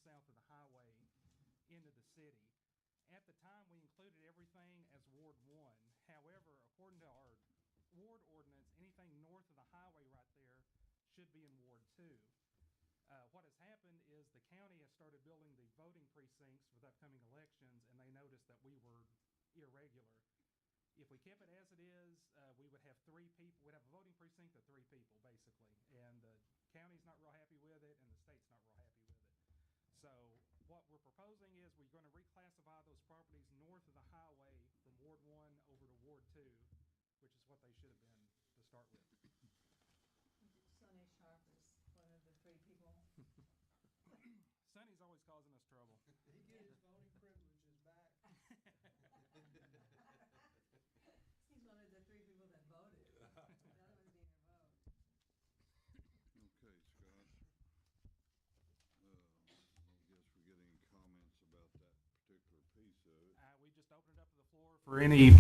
south of the highway into the city. At the time, we included everything as Ward 1. However, according to our ward ordinance, anything north of the highway right there should be in Ward 2. What has happened is the county has started building the voting precincts for the upcoming elections, and they noticed that we were irregular. If we kept it as it is, we would have 3 people. We'd have a voting precinct of 3 people, basically. And the county's not real happy with it, and the state's not real happy with it. So what we're proposing is we're going to reclassify those properties north of the highway from Ward 1 over to Ward 2, which is what they should have been to start with. Sonny Sharp is one of the 3 people. Sonny's always causing us trouble. He get his voting privileges back. He's one of the 3 people that voted. The other ones didn't vote. Okay, Scott. I guess we're getting comments about that particular piece of it. We just opened it up to the floor for any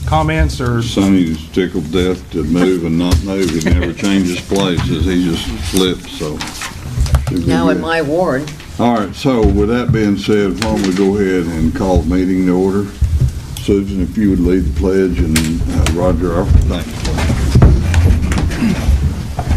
comments or... Sonny's tickled death to move and not move. He never changes places. He just flips, so. Now in my ward. All right, so with that being said, why don't we go ahead and call the meeting to order? Susan, if you would lead the pledge, and Roger, our thank you.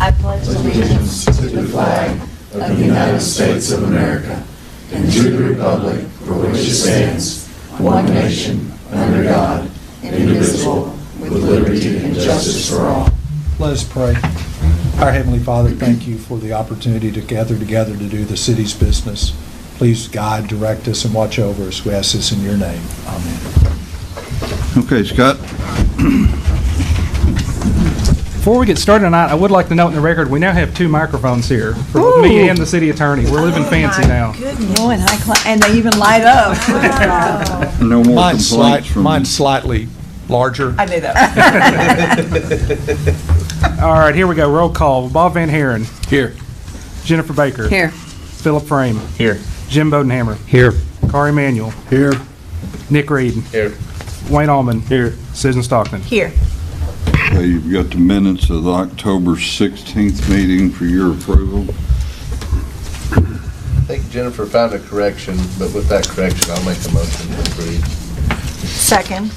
I pledge allegiance to the flag of the United States of America and to the republic for which it stands, one nation, under God, indivisible, with liberty and justice for all. Let us pray. Our Heavenly Father, thank you for the opportunity to gather together to do the city's business. Please guide, direct us, and watch over us. We ask this in your name. Amen. Okay, Scott. Before we get started tonight, I would like to note in the record, we now have 2 microphones here for me and the city attorney. We're living fancy now. Goodness. Oh, and they even light up. No more complaints from... Mine's slightly larger. I knew that. All right, here we go. Roll call. Bob Van Haren. Here. Jennifer Baker. Here. Philip Frame. Here. Jim Bodenhammer. Here. Corey Manuel. Here. Nick Reed. Here. Wayne Allman. Here. Susan Stockton. Here. Okay, you've got the minutes of the October 16th meeting for your approval. I think Jennifer found a correction, but with that correction, I'll make a motion to approve. Second.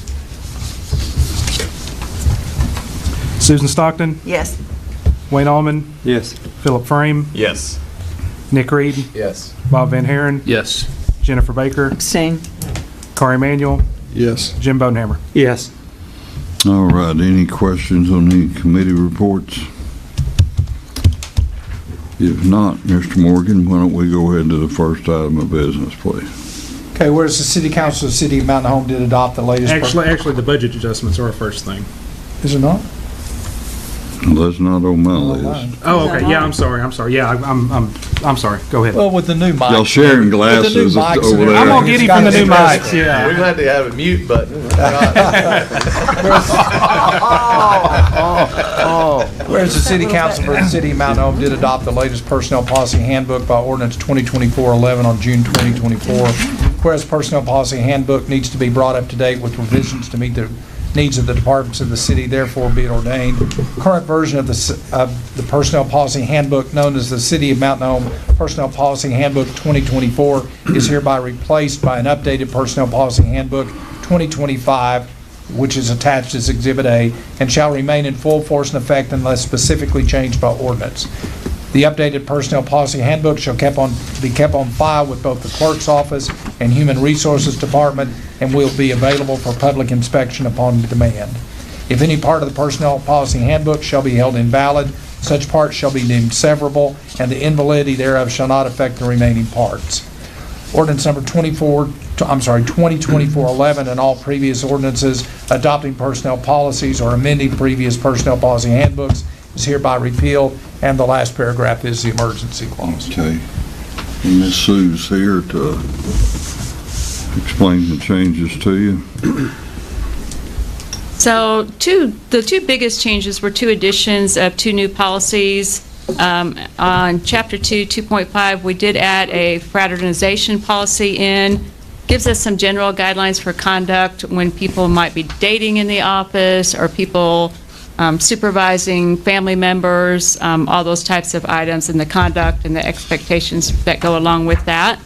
Susan Stockton. Yes. Wayne Allman. Yes. Philip Frame. Yes. Nick Reed. Yes. Bob Van Haren. Yes. Jennifer Baker. Abstain. Corey Manuel. Yes. Jim Bodenhammer. Yes. All right, any questions on the committee reports? If not, Mr. Morgan, why don't we go ahead to the first item of business, please? Okay, whereas the City Council of the City of Mountain Home did adopt the latest... Actually, the budget adjustments are our first thing. Is it not? That's not on my list. Oh, okay. Yeah, I'm sorry. Yeah, I'm sorry. Go ahead. Well, with the new mic. Y'all sharing with the new glasses mics over and there. I'm gonna get him from the new everything, it's mics. Yeah. We've had to have a mute button. Whereas the City Council for the City of Mountain Home did adopt the latest personnel policy handbook by ordinance 2024-11 on June 2024. Whereas personnel policy handbook needs to be brought up to date with revisions to meet the needs of the departments of the city, therefore be it ordained. Current version of the personnel policy handbook, known as the City of Mountain Home Personnel Policy Handbook 2024, is hereby replaced by an updated personnel policy handbook 2025, which is attached as Exhibit A, and shall remain in full force and effect unless specifically changed by ordinance. The updated personnel policy handbook shall be kept on file with both the clerk's office and human resources department and will be available for public inspection upon demand. If any part of the personnel policy handbook shall be held invalid, such parts shall be deemed severable, and the invalidity thereof shall not affect the remaining parts. Ordinance number 2024-11 and all previous ordinances adopting personnel policies or amending previous personnel policy handbooks is hereby repealed, and the last paragraph is the emergency clause. Okay. And Ms. Sue's here to explain the changes to you. So the 2 biggest changes were 2 additions of 2 new policies. On Chapter 2, 2.5, we did add a fraternization policy in. Gives us some general guidelines for conduct when people might be dating in the office or people supervising family members, all those types of items, and the conduct and the expectations that go along with that.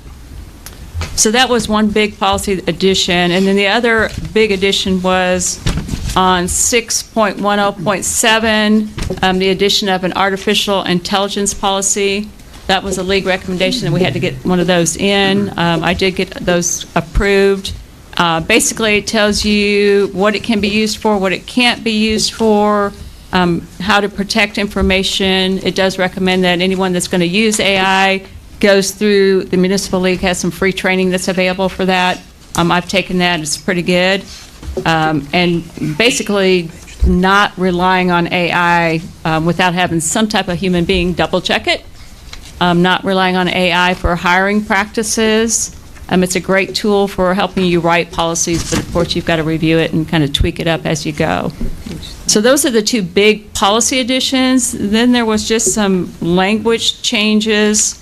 So that was one big policy addition. And then the other big addition was on 6.10.7, the addition of an artificial intelligence policy. That was a league recommendation that we had to get one of those in. I did get those approved. Basically, it tells you what it can be used for, what it can't be used for, how to protect information. It does recommend that anyone that's going to use AI goes through, the municipal league has some free training that's available for that. I've taken that, it's pretty good. And basically not relying on AI without having some type of human being double check it. Not relying on AI for hiring practices. It's a great tool for helping you write policies, but of course you've got to review it and kind of tweak it up as you go. So those are the two big policy additions. Then there was just some language changes.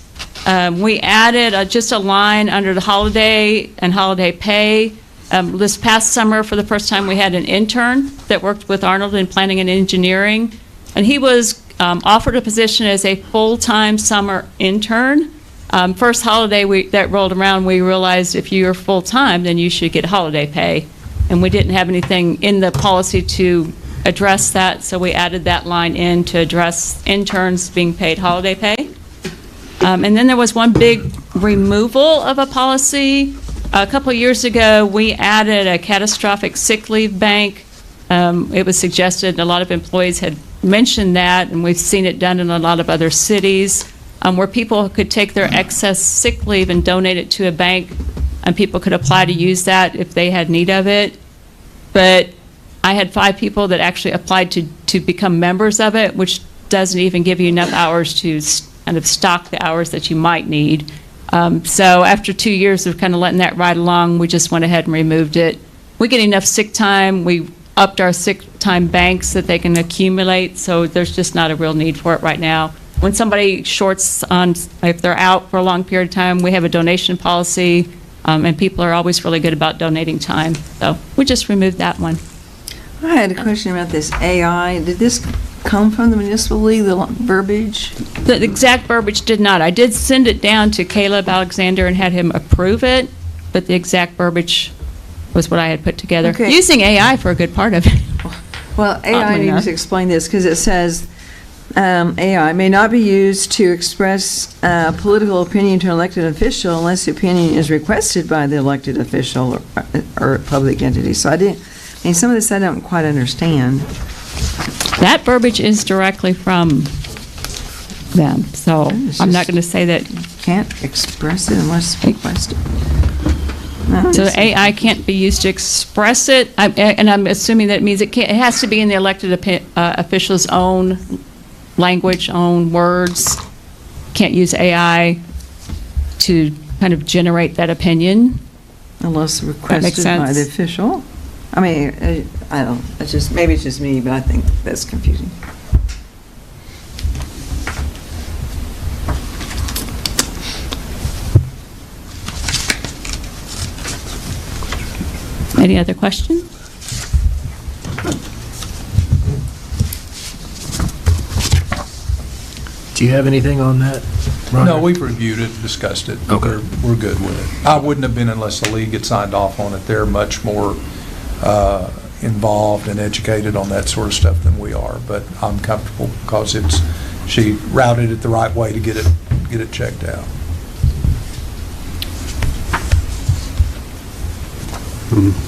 We added just a line under the holiday and holiday pay. This past summer, for the first time, we had an intern that worked with Arnold in planning and engineering, and he was offered a position as a full-time summer intern. First holiday that rolled around, we realized if you're full-time, then you should get holiday pay. And we didn't have anything in the policy to address that, so we added that line in to address interns being paid holiday pay. And then there was one big removal of a policy. A couple years ago, we added a catastrophic sick leave bank. It was suggested, and a lot of employees had mentioned that, and we've seen it done in a lot of other cities, where people could take their excess sick leave and donate it to a bank, and people could apply to use that if they had need of it. But I had 5 people that actually applied to become members of it, which doesn't even give you enough hours to kind of stock the hours that you might need. So after 2 years of kind of letting that ride along, we just went ahead and removed it. We get enough sick time. We upped our sick time banks that they can accumulate, so there's just not a real need for it right now. When somebody shorts on, if they're out for a long period of time, we have a donation policy, and people are always really good about donating time. So we just removed that one. I had a question about this AI. Did this come from the municipal league, the verbiage? The exact verbiage did not. I did send it down to Caleb Alexander and had him approve it, but the exact verbiage was what I had put together. Okay. Using AI for a good part of it. Well, AI Oddly needs enough. to explain this, because it says, AI may not be used to express political opinion to an elected official unless the opinion is requested by the elected official or public entity. So some of this I don't quite understand. That verbiage is directly from them, so It's I'm not just- going to say that. Can't express it unless requested. No, So it's- AI can't be used to express it, and I'm assuming that means it has to be in the elected official's own language, own words. Can't use AI to kind of generate that opinion. Unless makes requested by the sense. official. I mean, I don't, maybe it's just me, but I think that's confusing. Any other questions? Do you have anything on that, Roger? No, we've reviewed it, discussed it. Okay. We're good with it. I wouldn't have been unless the league had signed off on it. They're much more involved and educated on that sort of stuff than we are, but I'm comfortable because she routed it the right way to get it checked out.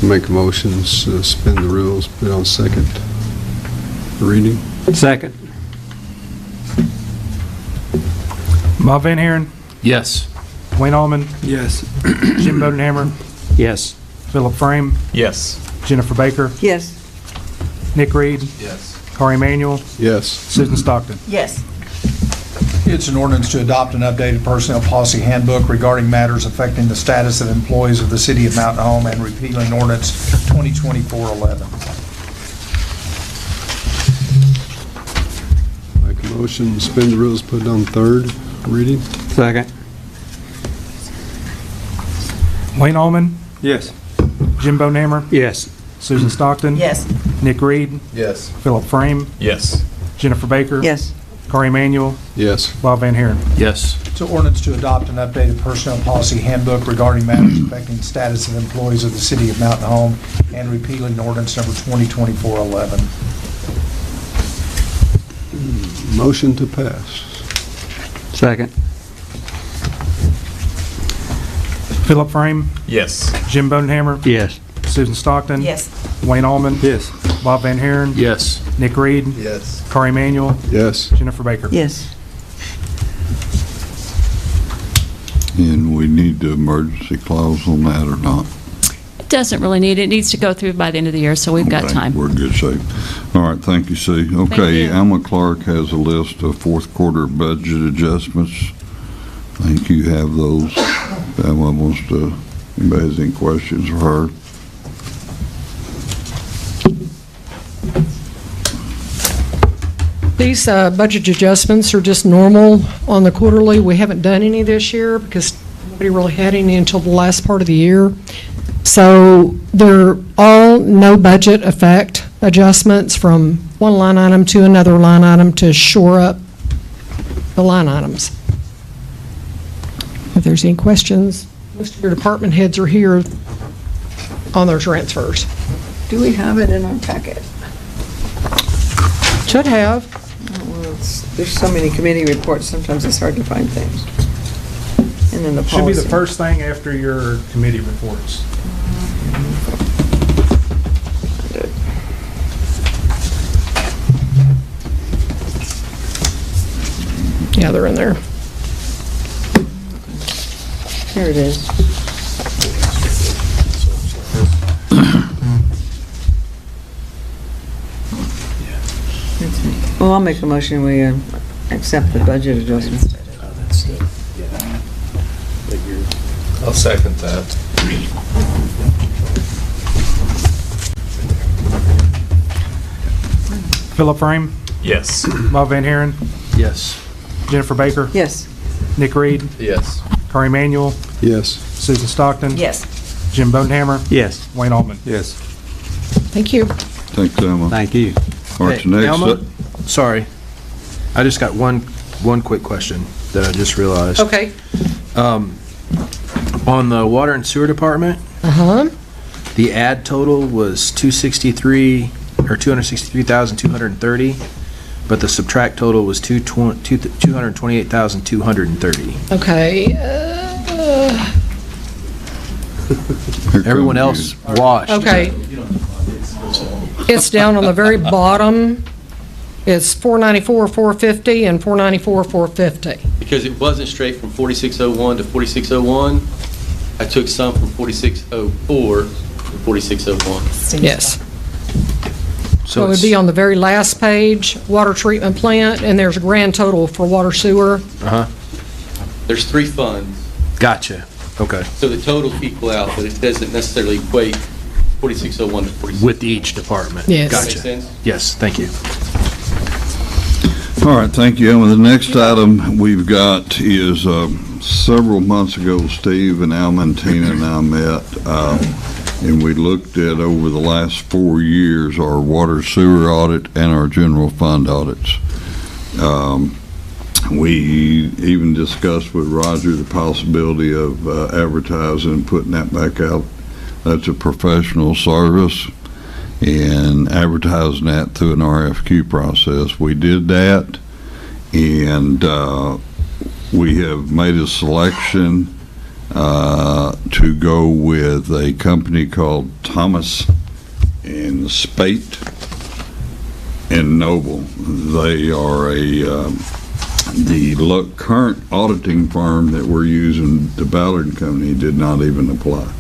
Make a motion, suspend the rules, put it on second reading. Second. Bob Van Haren, Yes. Wayne Allman, Yes. Jim Bodenhammer, Yes. Philip Frame, Yes. Jennifer Baker, Yes. Nick Reed, Yes. Corey Manuel, Yes. Susan Stockton. Yes. It's an ordinance to adopt an updated personnel policy handbook regarding matters affecting the status of employees of the city of Mountain Home and repealing ordinance 2024-11. Make a motion, suspend the rules, put it on third reading. Second. Wayne Allman, Yes. Jim Bodenhammer, Yes. Susan Stockton. Yes. Nick Reed. Yes. Philip Frame. Yes. Jennifer Baker. Yes. Corey Manuel. Yes. Bob Van Haren. Yes. It's an ordinance to adopt an updated personnel policy handbook regarding matters affecting the status of employees of the city of Mountain Home and repealing ordinance number 2024-11. Motion to pass. Second. Philip Frame. Yes. Jim Bodenhammer. Yes. Susan Stockton. Yes. Wayne Allman. Yes. Bob Van Haren. Yes. Nick Reed. Yes. Corey Manuel. Yes. Jennifer Baker. Yes. And we need the emergency clause on that or not? It doesn't really need it. It needs to go through by the end of the year, so we've got Okay, time. We're in good shape. All right, thank you, Sue. Okay, you. Alma Clark has a list of fourth quarter budget adjustments. I think you have those. If anyone wants to, anybody has any questions for her? These budget adjustments are just normal on the quarterly. We haven't done any this year because nobody really had any until the last part of the year. So they're all no budget effect adjustments from one line item to another line item to shore up the line items. If there's any questions, most of your department heads are here on their transfers. Do we have it in our packet? Should have. Well, there's so many committee reports, sometimes it's hard to find things. And then the policy. Should be the first thing after your committee reports. Yeah, they're in there. Here it is. Well, I'll make a motion, we accept the budget adjustment. I'll second that. Philip Frame. Yes. Bob Van Haren. Yes. Jennifer Baker. Yes. Nick Reed. Yes. Corey Manuel. Yes. Susan Stockton. Yes. Jim Bodenhammer. Yes. Wayne Allman. Yes. Thank you. Thanks, Alma. Thank you. All right, Hey, next Alma? up- Sorry. I just got one quick question that I just realized. Okay. On the water and sewer department, Uh-huh. the ad total was 263,230, but the subtract total was 228,230. Okay. Here Everyone comes else washed. Okay. It's down on the very bottom. It's 494, 450, and 494, 450. Because it wasn't straight from 4601 to 4601, I took some from 4604 to 4601. Yes. So it would it's- be on the very last page, water treatment plant, and there's a grand total for water sewer. Uh-huh. There's three funds, Gotcha. Okay. so the totals equal out, but it doesn't necessarily equate 4601 to 46. With each department. Yes. Does that Gotcha. make sense? Yes, thank you. All right, thank you, Alma. The next item we've got is, several months ago, Steve and Alma and Tina and I met, and we looked at, over the last 4 years, our water sewer audit and our general fund audits. We even discussed with Roger the possibility of advertising and putting that back out. That's a professional service, and advertising that through an RFQ process. We did that, and we have made a selection to go with a company called Thomas and Spate and Noble. They are the current auditing firm that we're using, the Ballard Company, did not even apply.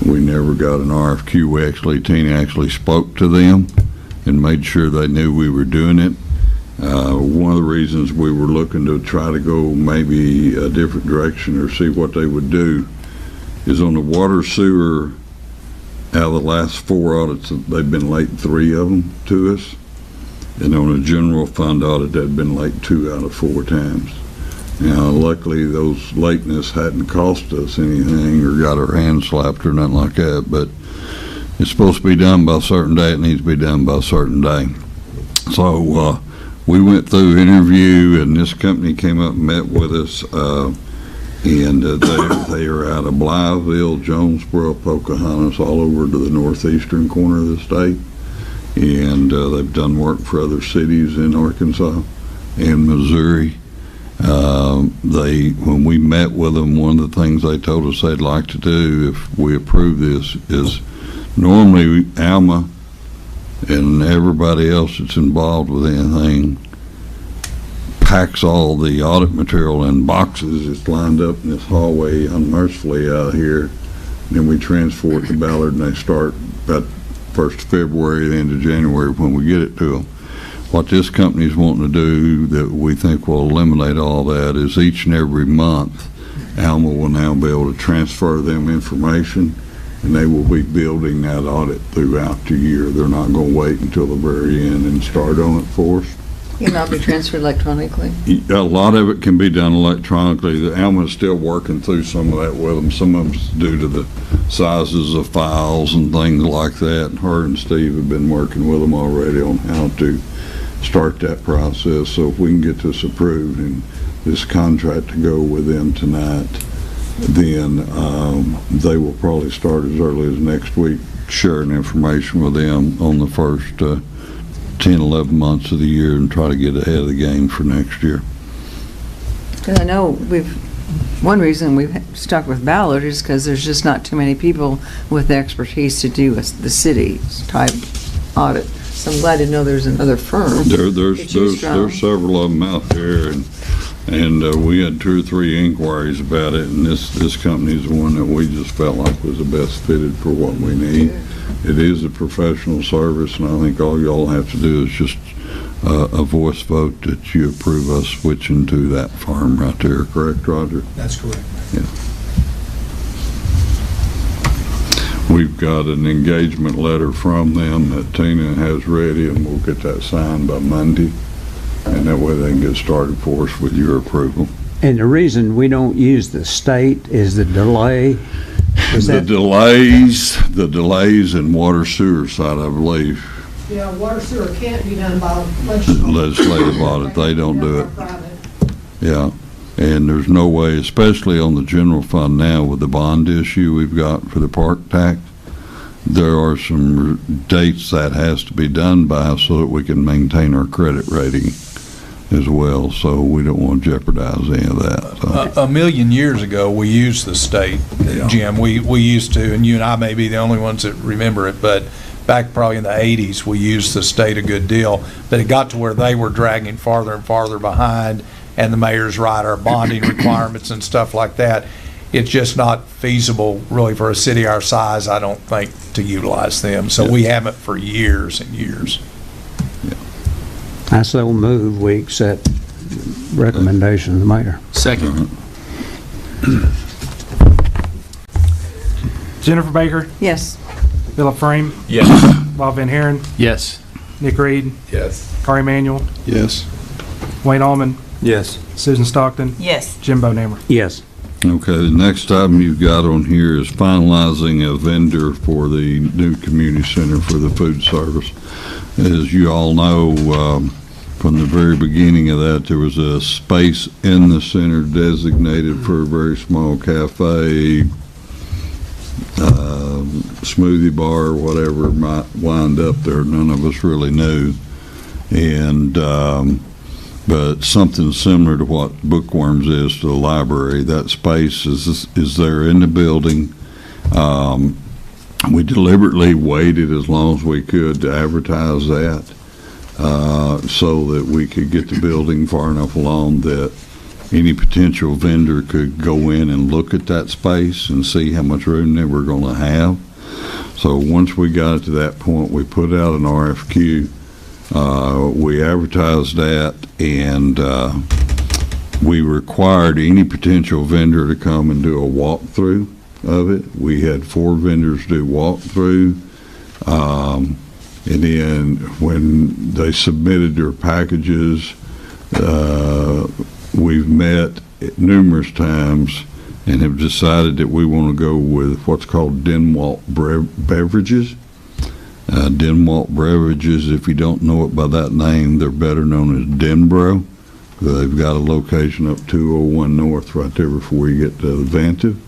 We never got an RFQ. Tina actually spoke to them and made sure they knew we were doing it. One of the reasons we were looking to try to go maybe a different direction or see what they would do is on the water sewer. Out of the last 4 audits, they've been late 3 of them to us. And on a general fund audit, they'd been late 2 out of 4 times. Now, luckily, those lateness hadn't cost us anything or got our hands slapped or nothing like that, but it's supposed to be done by a certain day, it needs to be done by a certain day. So, we went through interview, and this company came up and met with us, and they are out of Blytheville, Jonesboro, Pocahontas, all over to the northeastern corner of the state. And they've done work for other cities in Arkansas and Missouri. When we met with them, one of the things they told us they'd like to do if we approve this is normally Alma and everybody else that's involved with anything packs all the audit material in boxes. It's lined up in this hallway unmercifully out here. And then we transport to Ballard, and they start about 1st of February, the end of January when we get it to them. What this company's wanting to do that we think will eliminate all that is each and every month, Alma will now be able to transfer them information, and they will be building that audit throughout the year. They're not going to wait until the very end and start on it for us. Can that be transferred electronically? A lot of it can be done electronically. The Alma's still working through some of that with them. Some of it's due to the sizes of files and things like that. Her and Steve have been working with them already on how to start that process. So if we can get this approved and this contract to go with them tonight, then they will probably start as early as next week sharing information with them on the first 10, 11 months of the year and try to get ahead of the game for next year. Because I know one reason we've stuck with Ballard is because there's just not too many people with the expertise to do the city's type audit. So I'm glad to know there's another firm. There's several of them out there, and we had 2 or 3 inquiries about it, and this company's the one that we just felt like was the best fitted for what we need. It is a professional service, and I think all y'all have to do is just a voice vote that you approve us switching to that firm right there, correct, Roger? That's correct. Yeah. We've got an engagement letter from them that Tina has ready, and we'll get that signed by Monday, and that way they can get started for us with your approval. And the reason we don't use the state is the delay? The delays in water sewer side, I believe. Yeah, water sewer can't be done by Legislative audit, they don't do it. Yeah, and there's no way, especially on the general fund now with the bond issue we've got for the park tax, there are some dates that has to be done by so that we can maintain our credit rating as well, so we don't want to jeopardize any of that. So. A million years ago, we used the state, Jim. We used to, and you and I may be the only ones that remember it, but back probably in the 80s, we used the state a good deal. But it got to where they were dragging farther and farther behind, and the mayor's right, our bonding requirements and stuff like that. It's just not feasible, really, for a city our size, I don't think, to utilize them. So we haven't for years and years. I so move we accept recommendation of the mayor. Second. Jennifer Baker, Yes. Philip Frame, Yes. Bob Van Haren, Yes. Nick Reed, Yes. Corey Manuel, Yes. Wayne Allman, Yes. Susan Stockton, Yes. Jim Bonhammer. Yes. Okay, the next item you've got on here is finalizing a vendor for the new community center for the food service. As you all know, from the very beginning of that, there was a space in the center designated for a very small cafe, smoothie bar, whatever might wind up there. None of us really knew. And but something similar to what Bookworms is to the library. That space is there in the building. We deliberately waited as long as we could to advertise that so that we could get the building far enough along that any potential vendor could go in and look at that space and see how much room they were going to have. So once we got it to that point, we put out an RFQ. We advertised that, and we required any potential vendor to come and do a walkthrough of it. We had 4 vendors do walkthrough, and then when they submitted their packages, we've met numerous times and have decided that we want to go with what's called Denwalt Beverages. Denwalt Beverages, if you don't know it by that name, they're better known as Denbro. They've got a location up 201 North right there before you get to Vantive.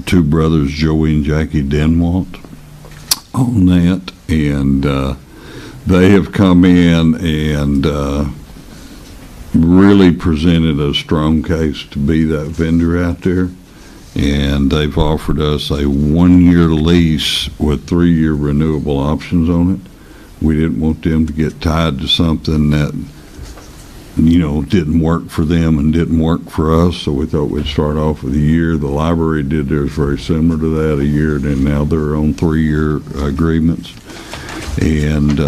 Two brothers, Joey and Jackie Denwalt, on that, and they have come in and really presented a strong case to be that vendor out there. And they've offered us a 1-year lease with 3-year renewable options on it. We didn't want them to get tied to something that, didn't work for them and didn't work for us, so we thought we'd start off with a year. The library did theirs very similar to that, a year, and then now they're on 3-year agreements. And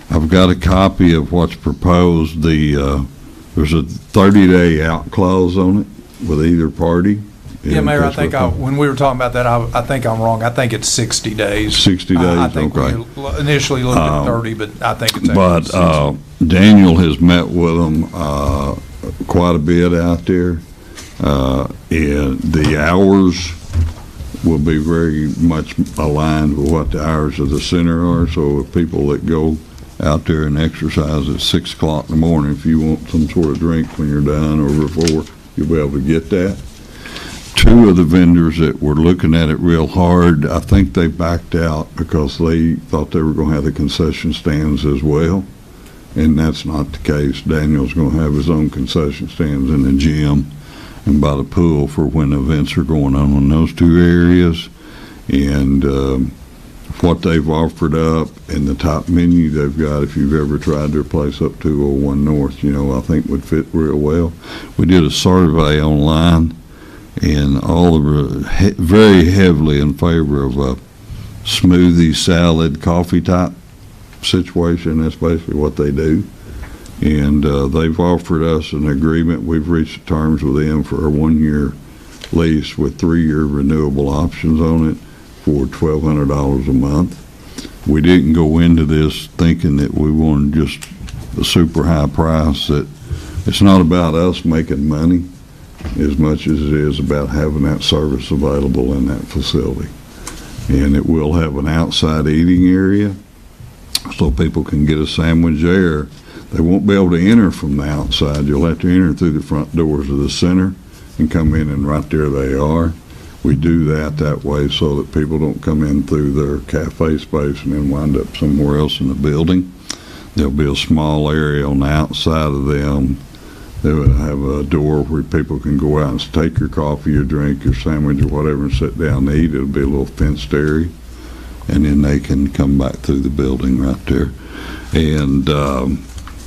I've got a copy of what's proposed. There's a 30-day out clause on it with either party. Yeah, Mayor, I think when we were talking about that, I think I'm wrong. I think it's 60 days. 60 days, I think okay. we initially looked at 30, but I think it's But actually 60. Daniel has met with them quite a bit out there. And the hours will be very much aligned with what the hours of the center are. So if people that go out there and exercise at 6 o'clock in the morning, if you want some sort of drink when you're done or before, you'll be able to get that. Two of the vendors that were looking at it real hard, I think they backed out because they thought they were going to have the concession stands as well, and that's not the case. Daniel's going to have his own concession stands in the gym and by the pool for when events are going on in those two areas. And what they've offered up and the top menu they've got, if you've ever tried their place up 201 North, I think would fit real well. We did a survey online, and all of very heavily in favor of a smoothie, salad, coffee type situation. That's basically what they do. And they've offered us an agreement. We've reached terms with them for a 1-year lease with 3-year renewable options on it for $1,200 a month. We didn't go into this thinking that we wanted just a super high price. That it's not about us making money as much as it is about having that service available in that facility. And it will have an outside eating area so people can get a sandwich there. They won't be able to enter from the outside. You'll have to enter through the front doors of the center and come in, and right there they are. We do that way so that people don't come in through their cafe space and then wind up somewhere else in the building. There'll be a small area on the outside of them. They'll have a door where people can go out and take your coffee, your drink, your sandwich, or whatever and sit down and eat. It'll be a little fenced area, and then they can come back through the building right there. And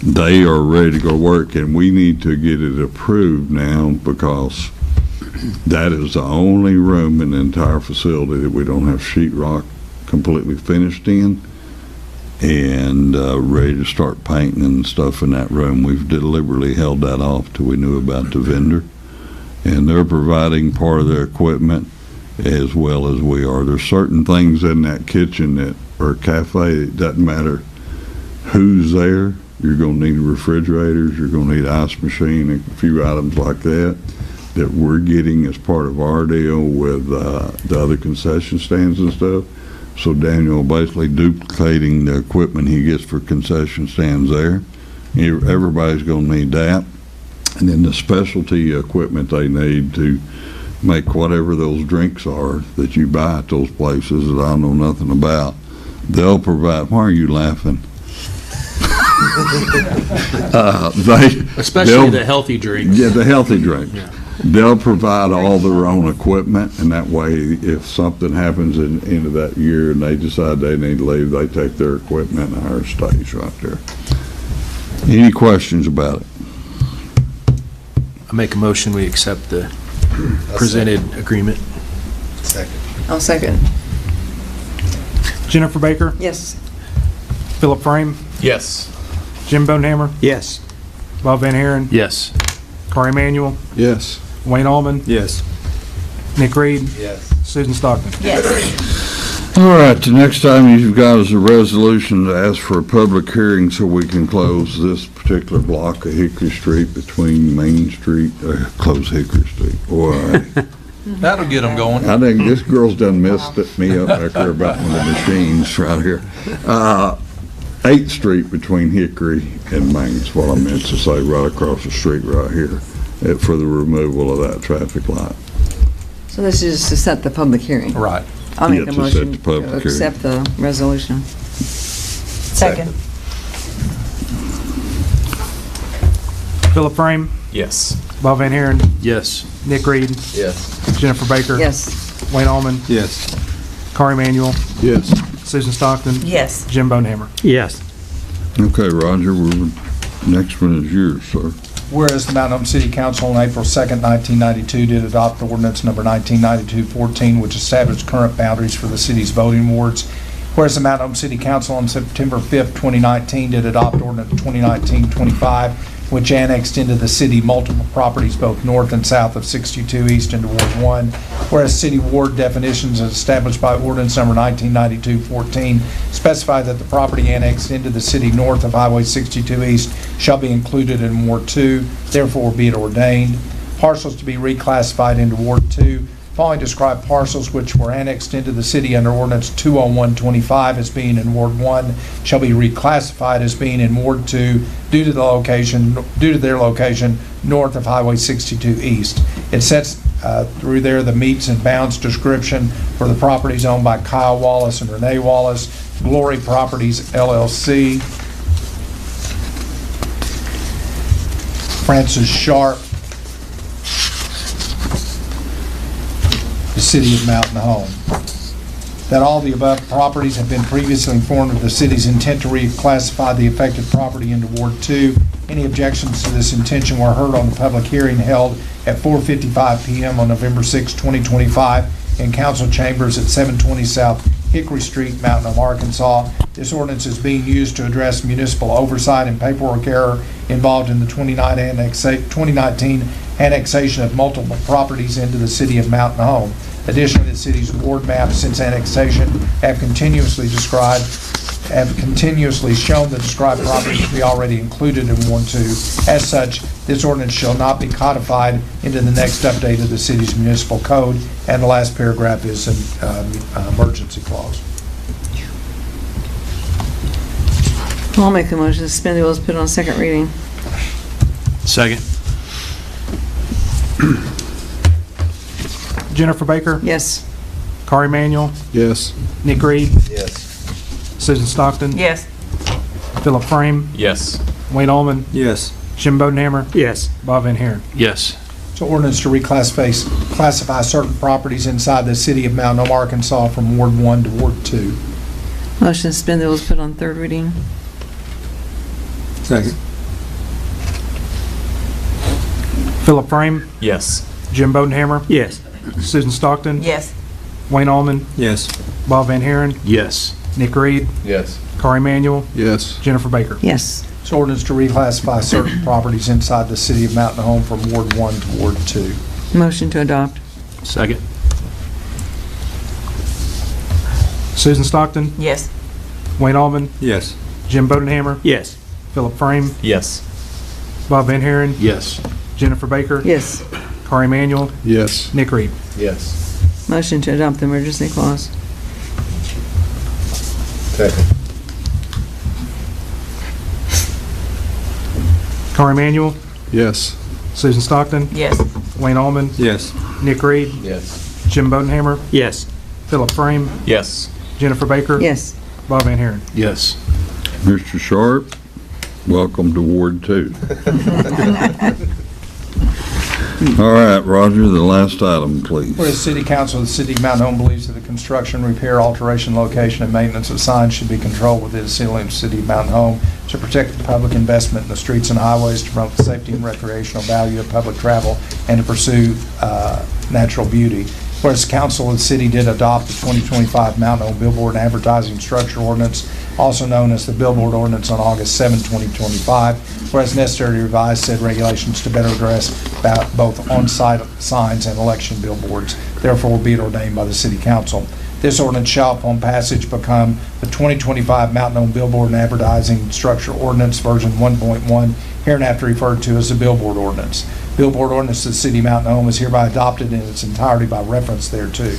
they are ready to go work, and we need to get it approved now because that is the only room in the entire facility that we don't have sheetrock completely finished in and ready to start painting and stuff in that room. We've deliberately held that off till we knew about the vendor, and they're providing part of their equipment as well as we are. There's certain things in that kitchen that, or cafe, it doesn't matter who's there. You're going to need refrigerators, you're going to need an ice machine, a few items like that we're getting as part of our deal with the other concession stands and stuff. So Daniel basically duplicating the equipment he gets for concession stands there. Everybody's going to need that. And then the specialty equipment they need to make whatever those drinks are that you buy at those places that I know nothing about. They'll provide. Why are you laughing? Especially the healthy drinks. Yeah, the healthy drinks. Yeah. They'll provide all their own equipment, and that way, if something happens in the end of that year and they decide they need to leave, they take their equipment and ours stays right there. Any questions about it? I make a motion, we accept the presented agreement. Second. I'll second. Jennifer Baker, Yes. Philip Frame, Yes. Jim Bonehammer, Yes. Bob Van Haren, Yes. Corey Emanuel, Yes. Wayne Allman, Yes. Nick Reed, Yes. Susan Stockton. Yes. All right, the next item you've got is a resolution to ask for a public hearing so we can close this particular block of Hickory Street between Main Street, close Hickory Street. Boy, That'll get them going. I think this girl's done messed me up back there about one of the machines right here. 8th Street between Hickory and Main is what I meant to say, right across the street right here, for the removal of that traffic light. So this is to set the public hearing. Right. I'll make Yeah, a to set motion the public to hearing. accept the resolution. Second. Philip Frame, Yes. Bob Van Haren, Yes. Nick Reed, Yes. Jennifer Baker. Yes. Wayne Allman, Yes. Corey Manuel, Yes. Susan Stockton. Yes. Jim Bonehammer. Yes. Okay, Roger, next one is yours, sir. Whereas the Mount Hope City Council on April 2nd, 1992 did adopt ordinance number 1992-14, which established current boundaries for the city's voting wards. Whereas the Mount Hope City Council on September 5th, 2019 did adopt ordinance 2019-25, which annexed into the city multiple properties both north and south of 62 East into Ward 1. Whereas city ward definitions as established by ordinance number 1992-14 specify that the property annexed into the city north of Highway 62 East shall be included in Ward 2, therefore be it ordained. Parcels to be reclassified into Ward 2. Following described parcels which were annexed into the city under ordinance 20125 as being in Ward 1 shall be reclassified as being in Ward 2 due to their location north of Highway 62 East. It sets through there the meets and bounds description for the properties owned by Kyle Wallace and Renee Wallace, Glory Properties LLC, Francis Sharp, the city of Mountain Home. That all the above properties have been previously informed of the city's intent to reclassify the affected property into Ward 2. Any objections to this intention were heard on the public hearing held at 4:55 p.m. on November 6, 2025 in council chambers at 720 South Hickory Street, Mountain Home, Arkansas. This ordinance is being used to address municipal oversight and paperwork error involved in the 2019 annexation of multiple properties into the city of Mountain Home. Additionally, the city's ward maps since annexation have continuously shown the described properties to be already included in Ward 2. As such, this ordinance shall not be codified into the next update of the city's municipal code, and the last paragraph is an emergency clause. I'll make a motion to suspend the rules, put it on second reading. Second. Jennifer Baker, Yes. Corey Manuel, Yes. Nick Reed, Yes. Susan Stockton. Yes. Philip Frame, Yes. Wayne Allman, Yes. Jim Bonehammer, Yes. Bob Van Haren. Yes. So ordinance to classify certain properties inside the city of Mountain Home, Arkansas from Ward 1 to Ward 2. Motion to suspend the rules, put on third reading. Second. Philip Frame, Yes. Jim Bonehammer, Yes. Susan Stockton. Yes. Wayne Allman, Yes. Bob Van Haren, Yes. Nick Reed, Yes. Corey Manuel, Yes. Jennifer Baker. Yes. So ordinance to reclassify certain properties inside the city of Mountain Home from Ward 1 to Ward 2. Motion to adopt. Second. Susan Stockton, Yes. Wayne Allman, Yes. Jim Bodenhammer, Yes. Philip Frame, Yes. Bob Van Haren, Yes. Jennifer Baker, Yes. Corey Manuel, Yes. Nick Reed. Yes. Motion to adopt the emergency clause. Second. Corey Manuel, Yes. Susan Stockton, Yes. Wayne Allman, Yes. Nick Reed, Yes. Jim Bodenhammer, Yes. Philip Frame, Yes. Jennifer Baker, Yes. Bob Van Haren. Yes. Mr. Sharp, welcome to Ward 2. All right, Roger, the last item, please. Whereas City Council of the City of Mount Hope believes that the construction, repair, alteration, location, and maintenance of signs should be controlled within the city of Mount Hope to protect the public investment in the streets and highways, to promote the safety and recreational value of public travel, and to pursue natural beauty. Whereas the Council of the City did adopt the 2025 Mount Hope Billboard and Advertising Structure Ordinance, also known as the Billboard Ordinance, on August 7, 2025, whereas necessary to revise said regulations to better address both on-site signs and election billboards, therefore be it ordained by the City Council. This ordinance shall, upon passage, become the 2025 Mountain Home Billboard and Advertising Structure Ordinance, version 1.1, hereinafter referred to as the Billboard Ordinance. Billboard ordinance of the City of Mount Home is hereby adopted in its entirety by reference thereto.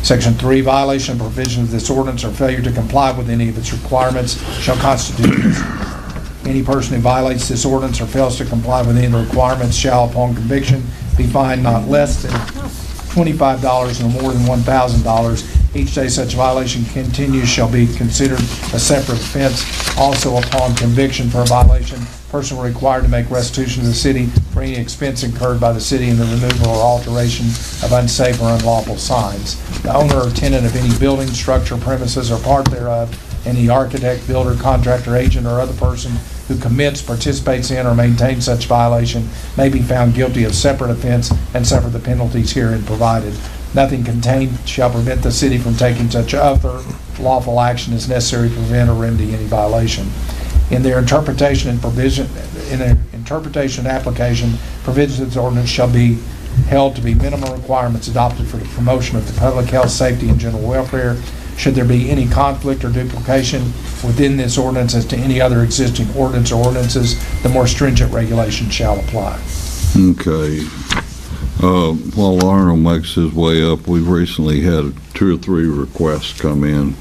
Section 3, violation of provisions of this ordinance or failure to comply with any of its requirements shall constitute misdemeanor. Any person who violates this ordinance or fails to comply with any of the requirements shall, upon conviction, be fined not less than $25 and no more than $1,000. Each day such violation continues shall be considered a separate offense. Also, upon conviction for a violation, person will be required to make restitution to the city for any expense incurred by the city in the removal or alteration of unsafe or unlawful signs. The owner or tenant of any building, structure, premises, or part thereof, any architect, builder, contractor, agent, or other person who commits, participates in, or maintains such violation may be found guilty of separate offense and suffer the penalties herein provided. Nothing contained shall prevent the city from taking such other lawful action as necessary to prevent or remedy any violation. In their interpretation and application, provisions of this ordinance shall be held to be minimum requirements adopted for the promotion of the public health, safety, and general welfare. Should there be any conflict or duplication within this ordinance as to any other existing ordinance or ordinances, the more stringent regulations shall apply. Okay. While Arnold makes his way up, we've recently had 2 or 3 requests come in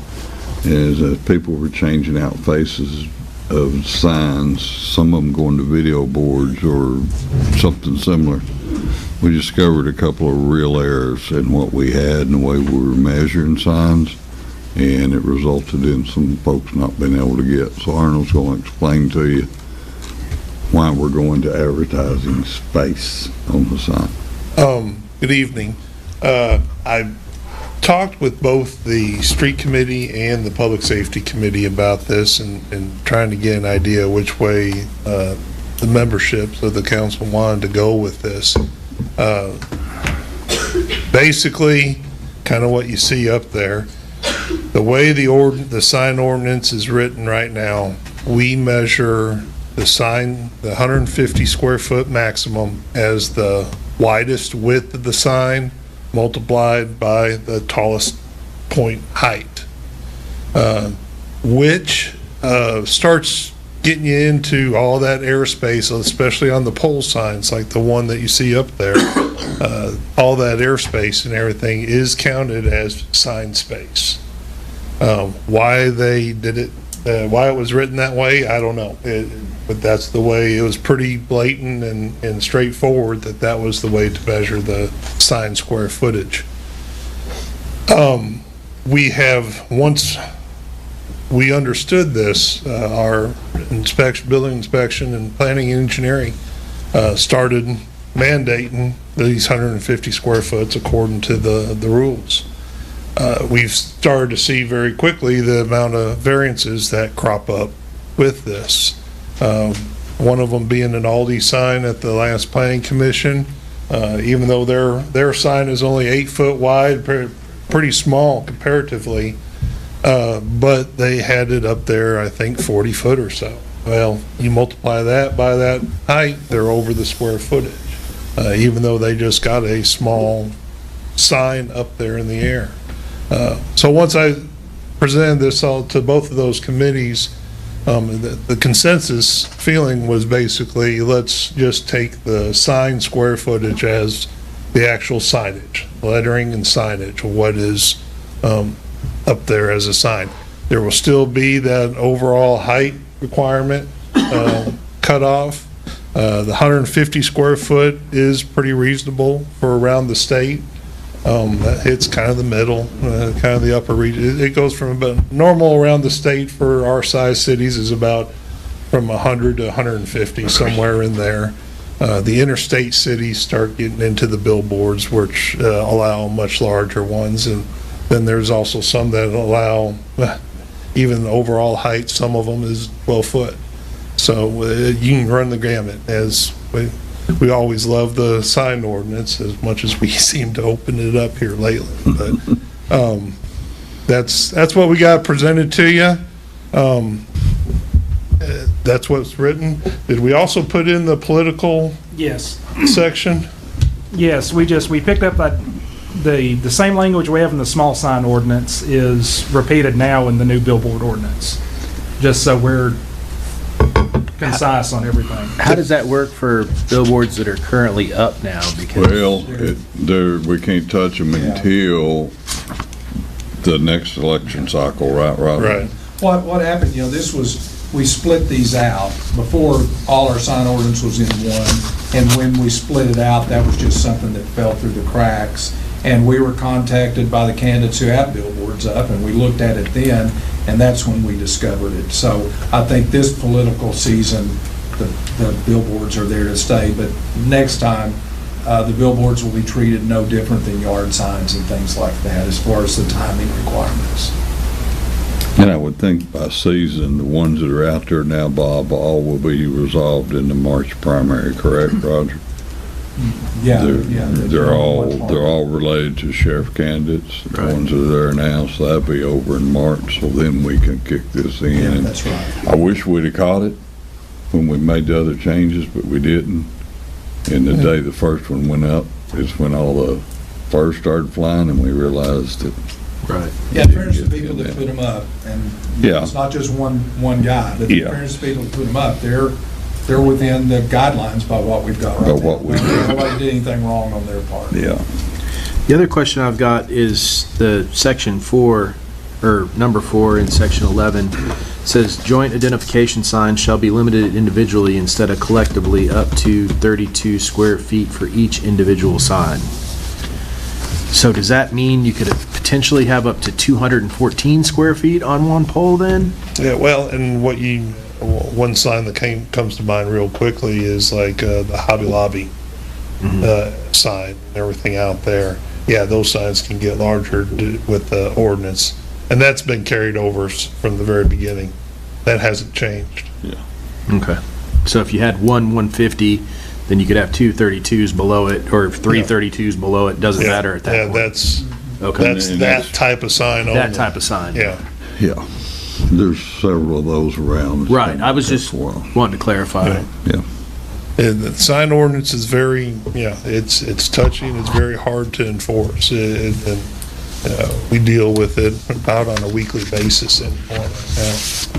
as people were changing out faces of signs, some of them going to video boards or something similar. We discovered a couple of real errors in what we had and the way we were measuring signs, and it resulted in some folks not being able to get. So Arnold's going to explain to you why we're going to advertising space on the sign. Good evening. I talked with both the street committee and the public safety committee about this and trying to get an idea which way the memberships of the council wanted to go with this. Basically, kind of what you see up there, the way the sign ordinance is written right now, we measure the sign, the 150 square foot maximum, as the widest width of the sign multiplied by the tallest point height, which starts getting you into all that airspace, especially on the pole signs like the one that you see up there. All that airspace and everything is counted as sign space. Why they did it, why it was written that way, I don't know. But that's the way, it was pretty blatant and straightforward that was the way to measure the sign square footage. We have, once we understood this, our building inspection and planning and engineering started mandating these 150 square foots according to the rules. We've started to see very quickly the amount of variances that crop up with this. One of them being an Aldi sign at the last planning commission, even though their sign is only 8 foot wide, pretty small comparatively, but they had it up there, I think 40 foot or so. Well, you multiply that by that height, they're over the square footage, even though they just got a small sign up there in the air. So once I presented this all to both of those committees, the consensus feeling was basically, let's just take the sign square footage as the actual signage, lettering and signage, what is up there as a sign. There will still be that overall height requirement cut off. The 150 square foot is pretty reasonable for around the state. That hits kind of the middle, kind of the upper region. It goes from about normal around the state for our size cities is about from 100 to 150, somewhere in there. The interstate cities start getting into the billboards, which allow much larger ones, and then there's also some that allow even the overall height. Some of them is 12 foot. So you can run the gamut. As we always love the sign ordinance as much as we seem to open it up here lately. But that's what we got presented to you. That's what's written. Did we also put in the political Yes. section? Yes, we picked up that the same language we have in the small sign ordinance is repeated now in the new billboard ordinance. Just so we're concise on everything. How does that work for billboards that are currently up now? Because Well, we can't touch them until the next election cycle, right, Robert? Right. What happened, this was, we split these out. Before, all our sign ordinance was in one, and when we split it out, that was just something that fell through the cracks. And we were contacted by the candidates who have billboards up, and we looked at it then, and that's when we discovered it. So I think this political season, the billboards are there to stay, but next time, the billboards will be treated no different than yard signs and things like that as far as the timing requirements. And I would think by season, the ones that are out there now, Bob, all will be resolved in the March primary, correct, Roger? Yeah, They're all related to sheriff candidates, the ones that are there now, so that'll be over in March, so then we can kick this in. Yeah, that's right. I wish we'd have caught it when we made the other changes, but we didn't. And the day the first one went up is when all the furs started flying, and we realized that. Right. Yeah, in fairness to people that put them up, and it's not just one guy, but in fairness to people that put them up, they're within the guidelines by what we've got right now. Nobody did anything wrong on their part. Yeah. The other question I've got is the section 4, or number 4 in section 11, says joint identification signs shall be limited individually instead of collectively up to 32 square feet for each individual sign. So does that mean you could potentially have up to 214 square feet on one pole then? Yeah, well, and one sign that comes to mind real quickly is like the Hobby Lobby sign and everything out there. Yeah, those signs can get larger with the ordinance, and that's been carried over from the very beginning. That hasn't changed. Yeah. Okay. So if you had one 150, then you could have two 32s below it, or 3 32s below it. Doesn't matter at that point. That's that type of sign. That type of sign. Yeah. Yeah. There's several of those around. Right. I was just wanting to clarify. Yeah. And the sign ordinance is very, it's touchy and it's very hard to enforce. We deal with it about on a weekly basis anymore.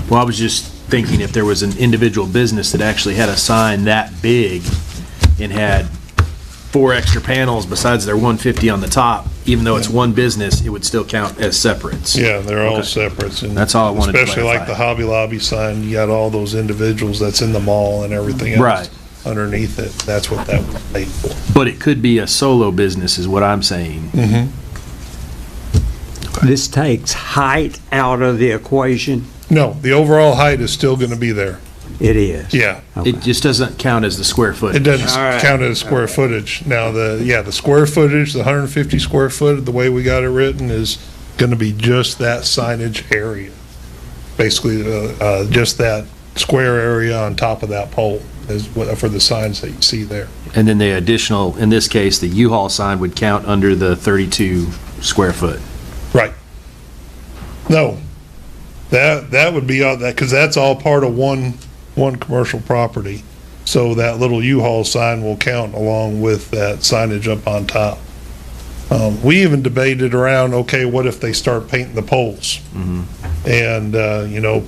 Well, I was just thinking if there was an individual business that actually had a sign that big and had 4 extra panels besides their 150 on the top, even though it's one business, it would still count as separates. Yeah, they're all separates. And that's all I wanted to clarify. Especially like the Hobby Lobby sign, you got all those individuals that's in the mall and everything else underneath it. That's what that was made for. But it could be a solo business is what I'm saying. Mm-hmm. This takes height out of the equation? No, the overall height is still going to be there. It is? Yeah. Okay. It just doesn't count as the square footage. It doesn't count as square footage. Now, the square footage, the 150 square foot, the way we got it written is going to be just that signage area. Basically, just that square area on top of that pole is for the signs that you see there. And then the additional, in this case, the U-Haul sign would count under the 32 square foot. Right. No, that would be all that, because that's all part of one commercial property. So that little U-Haul sign will count along with that signage up on top. We even debated around, okay, what if they start painting the poles? And,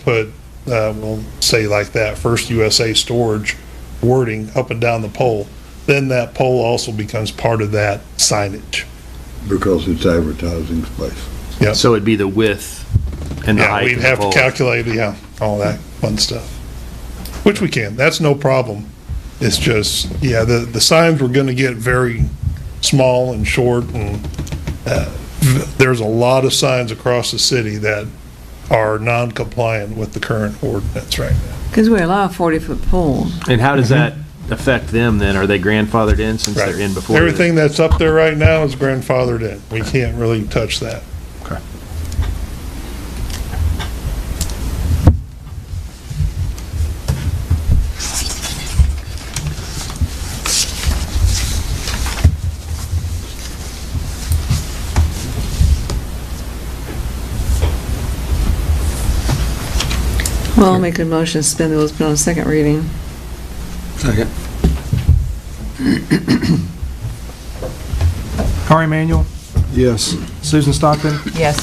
put, we'll say like that, First USA Storage wording up and down the pole. Then that pole also becomes part of that signage. Because it's advertising space. Yeah. So it'd be the width and the height. We'd of the have pole. to calculate, all that fun stuff. Which we can. That's no problem. It's just, the signs were going to get very small and short, and there's a lot of signs across the city that are non-compliant with the current ordinance right now. Because we allow 40-foot poles. And how does that affect them then? Are they grandfathered in since they're in before? Everything that's up there right now is grandfathered in. We can't really touch that. Okay. Well, I'll make a motion to suspend the rules, put on a second reading. Second. Kari Emanuel, Yes. Susan Stockton, Yes.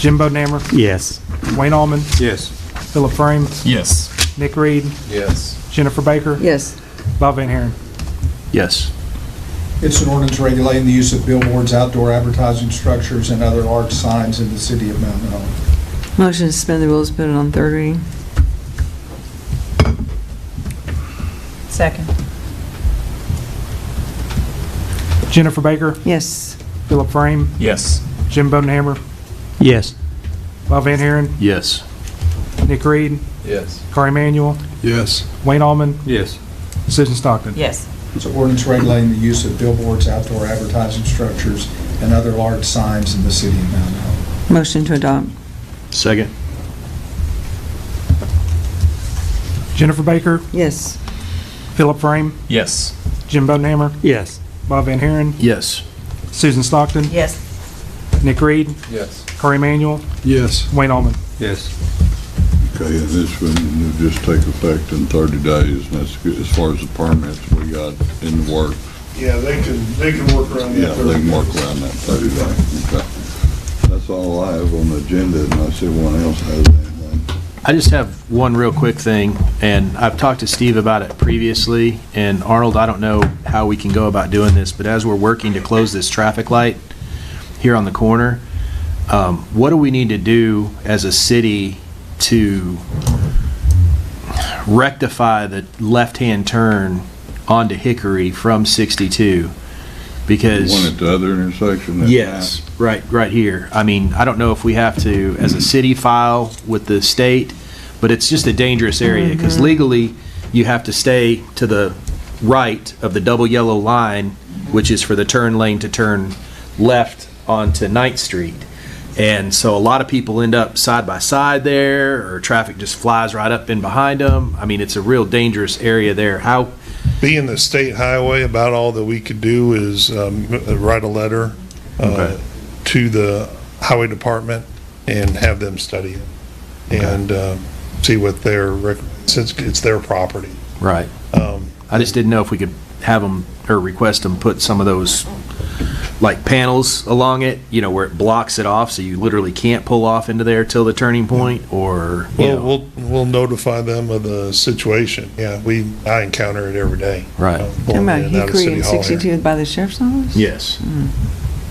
Jim Bodenhammer, Yes. Wayne Allman, Yes. Philip Frame, Yes. Nick Reed, Yes. Jennifer Baker, Yes. Bob Van Haren. Yes. It's an ordinance regulating the use of billboards, outdoor advertising structures, and other large signs in the city of Mount Hope. Motion to suspend the rules, put it on third reading. Second. Jennifer Baker, Yes. Philip Frame, Yes. Jim Bodenhammer, Yes. Bob Van Haren, Yes. Nick Reed, Yes. Carl Emanuel, Yes. Wayne Allman, Yes. Susan Stockton. Yes. It's an ordinance regulating the use of billboards, outdoor advertising structures, and other large signs in the city of Mount Hope. Motion to adopt. Second. Jennifer Baker, Yes. Philip Frame, Yes. Jim Bodenhammer, Yes. Bob Van Haren, Yes. Susan Stockton, Yes. Nick Reed, Yes. Carl Emanuel, Yes. Wayne Allman. Yes. Okay, and this will just take effect in 30 days, and that's good. As far as the permits we got in the work, Yeah, they can work around yeah, that. they can work around that 30 days. Okay. That's all I have on the agenda, unless anyone else has anything. I just have one real quick thing, and I've talked to Steve about it previously, and Arnold, I don't know how we can go about doing this, but as we're working to close this traffic light here on the corner, what do we need to do as a city to rectify the left-hand turn onto Hickory from 62? Because One at the other intersection? yes, right here. I mean, I don't know if we have to, as a city, file with the state, but it's just a dangerous area, because legally, you have to stay to the right of the double yellow line, which is for the turn lane to turn left onto 9th Street. And so a lot of people end up side by side there, or traffic just flies right up in behind them. I mean, it's a real dangerous area there. How, Being the state highway, about all that we could do is write a letter Okay. to the highway department and have them study it and see what since it's their property. right. I just didn't know if we could have them, or request them put some of those, like, panels along it, you know, where it blocks it off, so you literally can't pull off into there till the turning point, or, you know. We'll notify them of the situation. Yeah, I encounter it every day. Right. Pulling Talking about in and out of Hickory City and Hall here. 62 by the sheriff's office? Yes.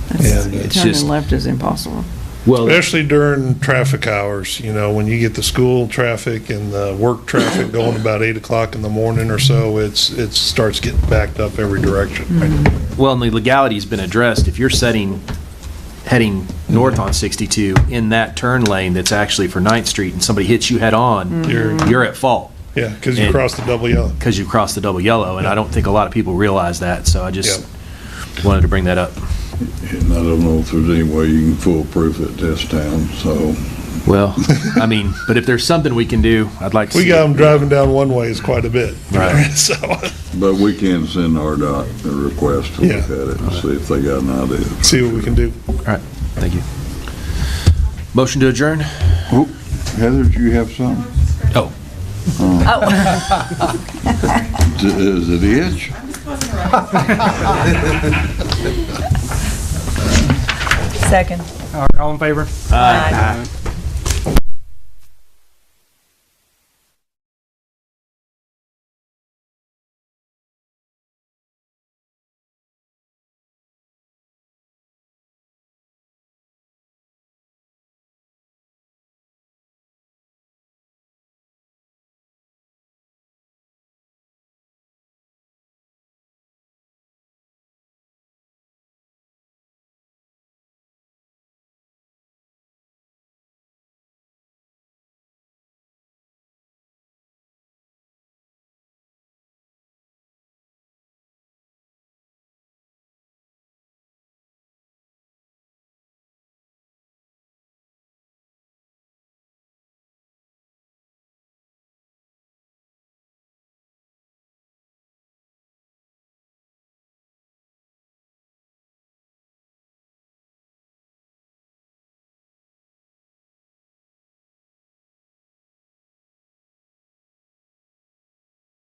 That's, And it's turning just- left is impossible. Well, Especially during traffic hours, when you get the school traffic and the work traffic going about 8 o'clock in the morning or so, it starts getting backed up every direction. well, and the legality's been addressed. If you're heading north on 62 in that turn lane that's actually for 9th Street, and somebody hits you head on, you're at fault. Yeah, because you And- crossed the double yellow. Because you crossed the double yellow, and I don't think a lot of people realize that, so I just wanted to bring that up. And I don't know if there's any way you can foolproof it this town, so. Well, I mean, but if there's something we can do, I'd like to see We got it. them driving down one ways quite a bit. Right. So, But we can send RDOT a request to look at it and see if they got an idea. see what we can do. All right, thank you. Motion to adjourn? Oh, Heather, do you have something? Oh. Is it itch? Second. All in favor? Aye.